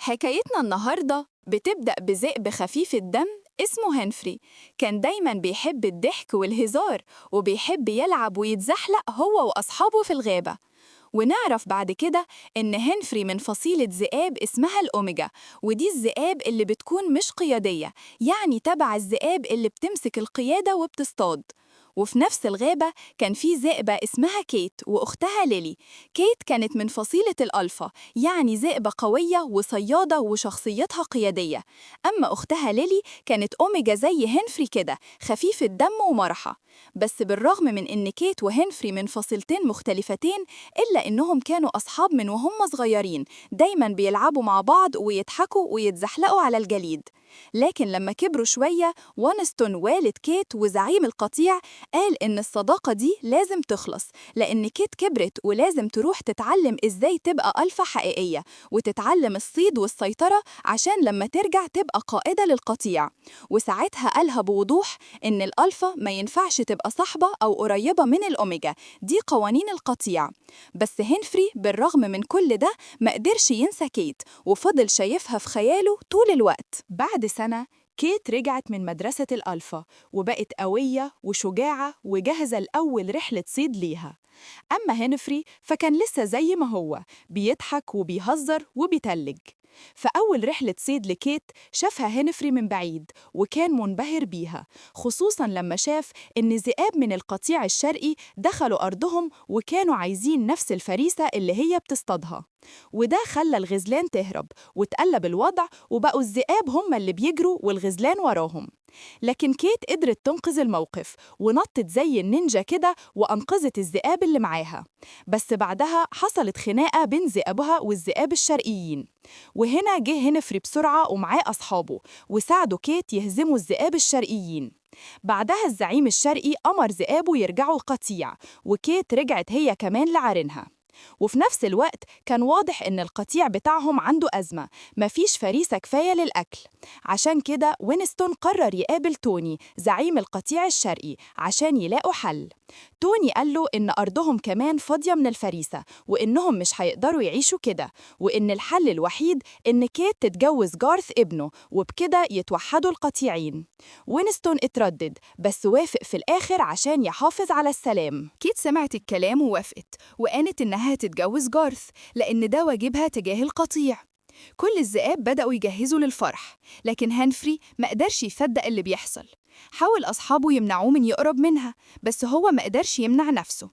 حكايتنا النهاردة بتبدأ بذئب خفيف الدم اسمه هنفري. كان دايما بيحب الضحك والهزار، وبيحب يلعب ويتزحلق هو وأصحابه في الغابة. ونعرف بعد كده إن هنفري من فصيلة ذئاب اسمها الأوميجا، ودي الذئاب اللي بتكون مش قيادية، يعني تبع الذئاب اللي بتمسك القيادة وبتصطاد. وفي نفس الغابة كان في ذئبة اسمها كيت وأختها ليلي. كيت كانت من فصيلة الألفا، يعني ذئبة قوية وصيادة وشخصيتها قيادية. أما أختها ليلي كانت أوميجا زي هنفري كده، خفيف الدم ومرحة. بس بالرغم من إن كيت وهنفري من فصيلتين مختلفتين، إلا إنهم كانوا أصحاب من وهم صغيرين، دايماً بيلعبوا مع بعض ويضحكوا ويتزحلقوا على الجليد. لكن لما كبروا شوية، وانستون والد كيت وزعيم القطيع قال إن الصداقة دي لازم تخلص، لأن كيت كبرت ولازم تروح تتعلم إزاي تبقى ألفا حقيقية، وتتعلم الصيد والسيطرة عشان لما ترجع تبقى قائدة للقطيع. وساعتها قالها بوضوح إن الألفا ما ينفعش تبقى صاحبة أو قريبة من الأوميجا، دي قوانين القطيع. بس هنفري بالرغم من كل ده ما قدرش ينسى كيت، وفضل شايفها في خياله طول الوقت. بعد سنة كيت رجعت من مدرسة الألفا، وبقت قوية وشجاعة وجاهزة لأول رحلة صيد ليها. أما هنفري فكان لسه زي ما هو، بيضحك وبيهزر وبيتلج. فأول رحلة صيد لكيت شافها هنفري من بعيد، وكان منبهر بيها، خصوصاً لما شاف إن ذئاب من القطيع الشرقي دخلوا أرضهم وكانوا عايزين نفس الفريسة اللي هي بتصطادها. وده خلى الغزلان تهرب، وتقلب الوضع وبقوا الذئاب هم اللي بيجروا والغزلان وراهم. لكن كيت قدرت تنقذ الموقف، ونطت زي النينجا كده وأنقذت الذئاب اللي معاها. بس بعدها حصلت خناقة بين ذئابها والذئاب الشرقيين، وهنا جه هنفري بسرعة ومعاه أصحابه، وساعدوا كيت يهزموا الذئاب الشرقيين. بعدها الزعيم الشرقي أمر ذئابه يرجعوا القطيع، وكيت رجعت هي كمان لعرينها. وفي نفس الوقت كان واضح إن القطيع بتاعهم عنده أزمة، مفيش فريسة كفاية للأكل. عشان كده وينستون قرر يقابل توني زعيم القطيع الشرقي عشان يلاقوا حل. توني قال له إن أرضهم كمان فاضية من الفريسة، وإنهم مش هيقدروا يعيشوا كده، وإن الحل الوحيد إن كيت تتجوز جارث ابنه، وبكده يتوحدوا القطيعين. وينستون اتردد بس وافق في الآخر عشان يحافظ على السلام. كيت سمعت الكلام ووافقت، وقالت إنها تتجوز جارث لأن ده واجبها تجاه القطيع. كل الذئاب بدأوا يجهزوا للفرح، لكن هنفري ما قدرش يصدق اللي بيحصل. حاول أصحابه يمنعوه من يقرب منها، بس هو ما قدرش يمنع نفسه.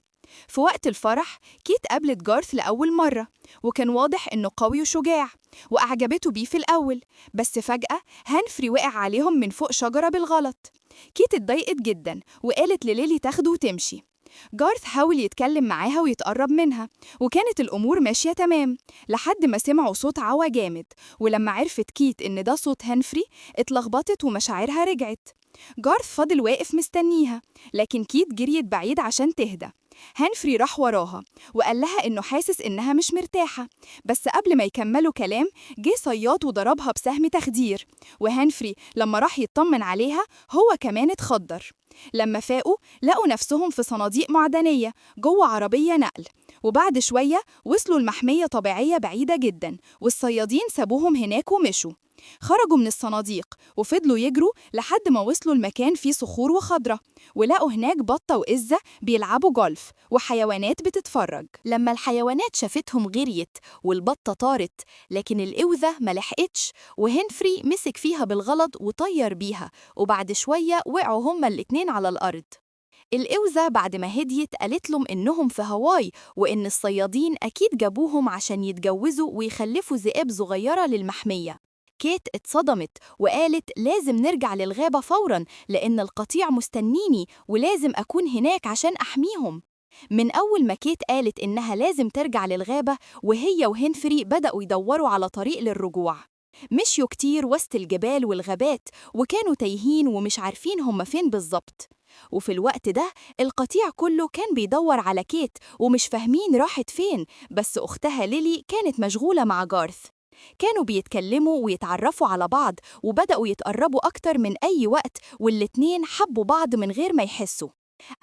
في وقت الفرح كيت قابلت جارث لأول مرة، وكان واضح إنه قوي وشجاع، وأعجبته بيه في الأول. بس فجأة هنفري وقع عليهم من فوق شجرة بالغلط. كيت اتضايقت جدا وقالت لليلي تاخده وتمشي. جارث حاول يتكلم معاها ويتقرب منها، وكانت الأمور ماشية تمام لحد ما سمعوا صوت عوا جامد. ولما عرفت كيت إن ده صوت هنفري اتلخبطت ومشاعرها رجعت. جارث فضل واقف مستنيها، لكن كيت جريت بعيد عشان تهدى. هنفري راح وراها وقال لها إنه حاسس إنها مش مرتاحة، بس قبل ما يكملوا كلام جه صياد وضربها بسهم تخدير. وهنفري لما راح يطمن عليها هو كمان اتخدر. لما فاقوا لقوا نفسهم في صناديق معدنية جوه عربية نقل، وبعد شوية وصلوا لمحمية طبيعية بعيدة جدا، والصيادين سابوهم هناك ومشوا. خرجوا من الصناديق وفضلوا يجروا لحد ما وصلوا المكان فيه صخور وخضرة، ولقوا هناك بطة وإزة بيلعبوا جولف وحيوانات بتتفرج. لما الحيوانات شافتهم غريت والبطة طارت، لكن الإوذة ملحقتش، وهنفري مسك فيها بالغلط وطير بيها، وبعد شوية وقعوا هما الاتنين على الأرض. الإوذة بعد ما هديت قالت لهم إنهم في هاواي، وإن الصيادين أكيد جابوهم عشان يتجوزوا ويخلفوا ذئاب صغيرة للمحمية. كيت اتصدمت وقالت لازم نرجع للغابة فوراً، لأن القطيع مستنيني ولازم أكون هناك عشان أحميهم. من أول ما كيت قالت إنها لازم ترجع للغابة، وهي وهنفري بدأوا يدوروا على طريق للرجوع. مشيوا كتير وسط الجبال والغابات، وكانوا تايهين ومش عارفين هم فين بالظبط. وفي الوقت ده القطيع كله كان بيدور على كيت ومش فاهمين راحت فين، بس أختها ليلي كانت مشغولة مع جارث. كانوا بيتكلموا ويتعرفوا على بعض، وبدأوا يتقربوا أكتر من أي وقت، والاتنين حبوا بعض من غير ما يحسوا.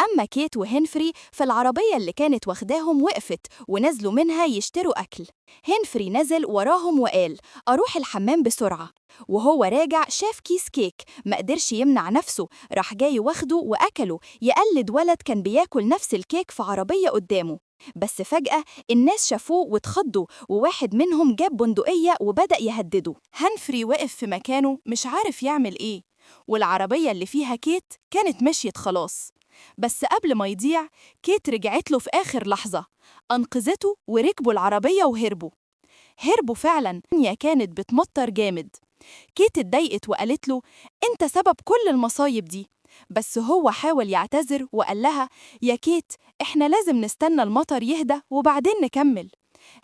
أما كيت وهنفري فالعربية اللي كانت واخداهم وقفت ونزلوا منها يشتروا أكل. هنفري نزل وراهم وقال أروح الحمام بسرعة، وهو راجع شاف كيس كيك مقدرش يمنع نفسه، راح جاي واخده وأكله يقلد ولد كان بياكل نفس الكيك في عربية قدامه. بس فجأة الناس شافوه واتخضوا، وواحد منهم جاب بندقية وبدأ يهدده. هنفري وقف في مكانه مش عارف يعمل إيه، والعربية اللي فيها كيت كانت مشيت خلاص. بس قبل ما يضيع كيت رجعت له في آخر لحظة، أنقذته وركبوا العربية وهربوا. هربوا فعلا، الدنيا كانت بتمطر جامد. كيت اتضايقت وقالت له أنت سبب كل المصايب دي، بس هو حاول يعتذر وقال لها يا كيت إحنا لازم نستنى المطر يهدى وبعدين نكمل.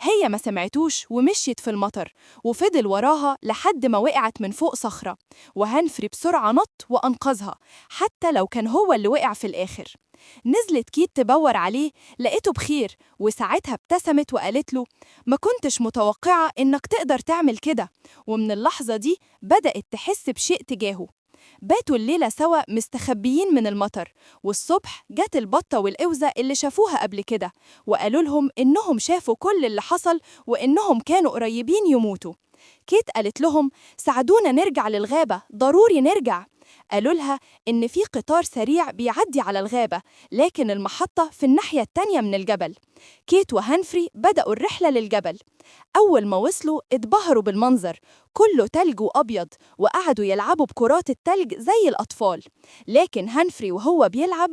هي ما سمعتوش ومشيت في المطر، وفضل وراها لحد ما وقعت من فوق صخرة، وهنفري بسرعة نط وأنقذها حتى لو كان هو اللي وقع في الآخر. نزلت كيت تبور عليه، لقيته بخير، وساعتها ابتسمت وقالت له ما كنتش متوقعة إنك تقدر تعمل كده. ومن اللحظة دي بدأت تحس بشيء تجاهه. باتوا الليلة سوا مستخبيين من المطر، والصبح جت البطة والأوزة اللي شافوها قبل كده وقالوا لهم إنهم شافوا كل اللي حصل وإنهم كانوا قريبين يموتوا. كيت قالت لهم ساعدونا نرجع للغابة، ضروري نرجع. قالوا لها إن في قطار سريع بيعدي على الغابة، لكن المحطة في الناحية التانية من الجبل. كيت وهنفري بدأوا الرحلة للجبل. أول ما وصلوا اتبهروا بالمنظر، كله تلج وأبيض، وقعدوا يلعبوا بكرات التلج زي الأطفال. لكن هنفري وهو بيلعب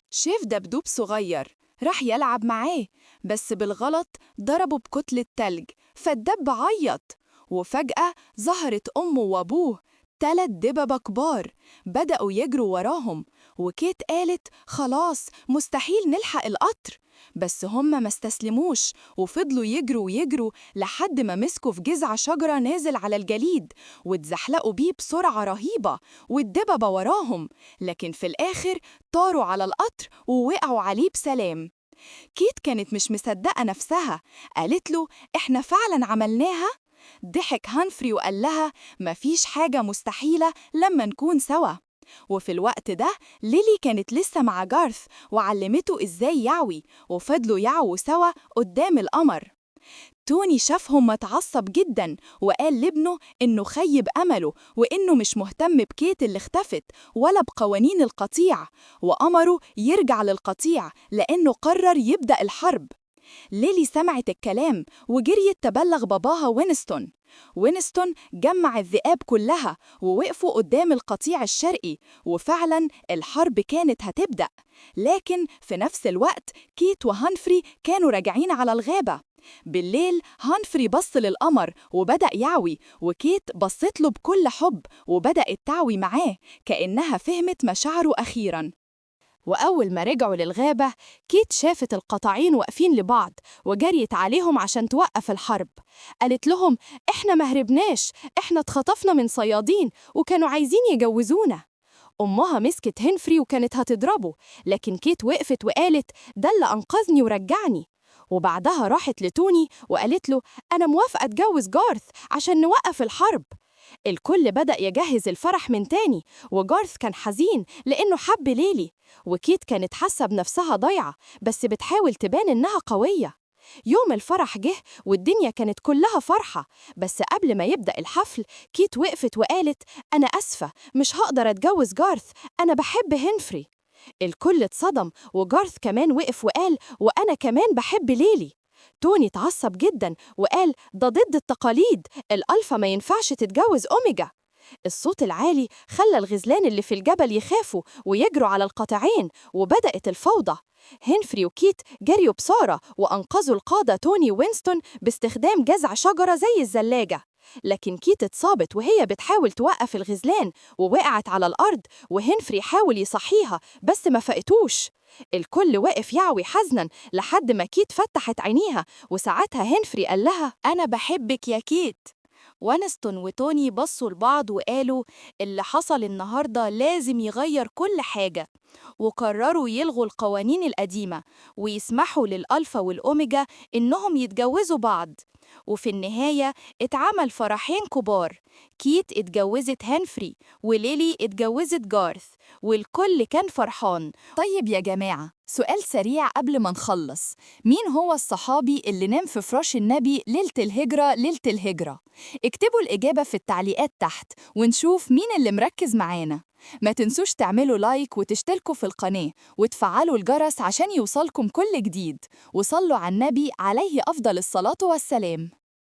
شاف دبدوب صغير راح يلعب معاه، بس بالغلط ضربه بكتلة تلج فالدب عيط. وفجأة ظهرت أمه وأبوه 3 دببة كبار بدأوا يجروا وراهم، وكيت قالت خلاص مستحيل نلحق القطر. بس هم ما استسلموش وفضلوا يجروا ويجروا لحد ما مسكوا في جذع شجرة نازل على الجليد، واتزحلقوا بيه بسرعة رهيبة والدببة وراهم، لكن في الآخر طاروا على القطر ووقعوا عليه بسلام. كيت كانت مش مصدقة نفسها، قالت له إحنا فعلا عملناها؟ ضحك هنفري وقال لها مفيش حاجة مستحيلة لما نكون سوا. وفي الوقت ده ليلي كانت لسه مع جارث وعلمته إزاي يعوي، وفضلوا يعووا سوا قدام القمر. توني شافهم متعصب جدا وقال لابنه إنه خيب أمله وإنه مش مهتم بكيت اللي اختفت ولا بقوانين القطيع، وأمره يرجع للقطيع لأنه قرر يبدأ الحرب. ليلي سمعت الكلام وجريت تبلغ باباها وينستون. وينستون جمع الذئاب كلها ووقفوا قدام القطيع الشرقي، وفعلا الحرب كانت هتبدأ. لكن في نفس الوقت كيت وهنفري كانوا راجعين على الغابة. بالليل هنفري بص للقمر وبدأ يعوي، وكيت بصت له بكل حب وبدأت تعوي معاه كأنها فهمت مشاعره أخيراً. وأول ما رجعوا للغابة كيت شافت القطاعين واقفين لبعض وجريت عليهم عشان توقف الحرب. قالت لهم إحنا ما هربناش، إحنا اتخطفنا من صيادين وكانوا عايزين يجوزونا. أمها مسكت هنفري وكانت هتضربه، لكن كيت وقفت وقالت ده اللي أنقذني ورجعني. وبعدها راحت لتوني وقالت له أنا موافقة أتجوز جارث عشان نوقف الحرب. الكل بدأ يجهز الفرح من تاني، وجارث كان حزين لأنه حب ليلي، وكيت كانت حاسة بنفسها ضايعة بس بتحاول تبان إنها قوية. يوم الفرح جه والدنيا كانت كلها فرحة، بس قبل ما يبدأ الحفل كيت وقفت وقالت أنا أسفة مش هقدر أتجوز جارث، أنا بحب هنفري. الكل اتصدم وجارث كمان وقف وقال وأنا كمان بحب ليلي. توني اتعصب جدا وقال ده ضد التقاليد، الألفا ما ينفعش تتجوز أوميجا. الصوت العالي خلى الغزلان اللي في الجبل يخافوا ويجروا على القطعين وبدأت الفوضى. هنفري وكيت جريوا بسارة وأنقذوا القادة توني وينستون باستخدام جذع شجرة زي الزلاجة، لكن كيت اتصابت وهي بتحاول توقف الغزلان ووقعت على الأرض، وهنفري حاول يصحيها بس ما فقتوش. الكل وقف يعوي حزنا لحد ما كيت فتحت عينيها، وساعتها هنفري قال لها أنا بحبك يا كيت. وينستون وتوني بصوا لبعض وقالوا اللي حصل النهاردة لازم يغير كل حاجة، وقرروا يلغوا القوانين القديمة ويسمحوا للألفا والأوميجا إنهم يتجوزوا بعض. وفي النهاية اتعمل فرحين كبار، كيت اتجوزت هنفري وليلي اتجوزت جارث، والكل كان فرحان. طيب يا جماعة، سؤال سريع قبل ما نخلص. مين هو الصحابي اللي نام في فراش النبي ليلة الهجرة؟ اكتبوا الإجابة في التعليقات تحت ونشوف مين اللي مركز معانا. ما تنسوش تعملوا لايك وتشتركوا في القناة وتفعلوا الجرس عشان يوصلكم كل جديد، وصلوا على النبي عليه أفضل الصلاة والسلام.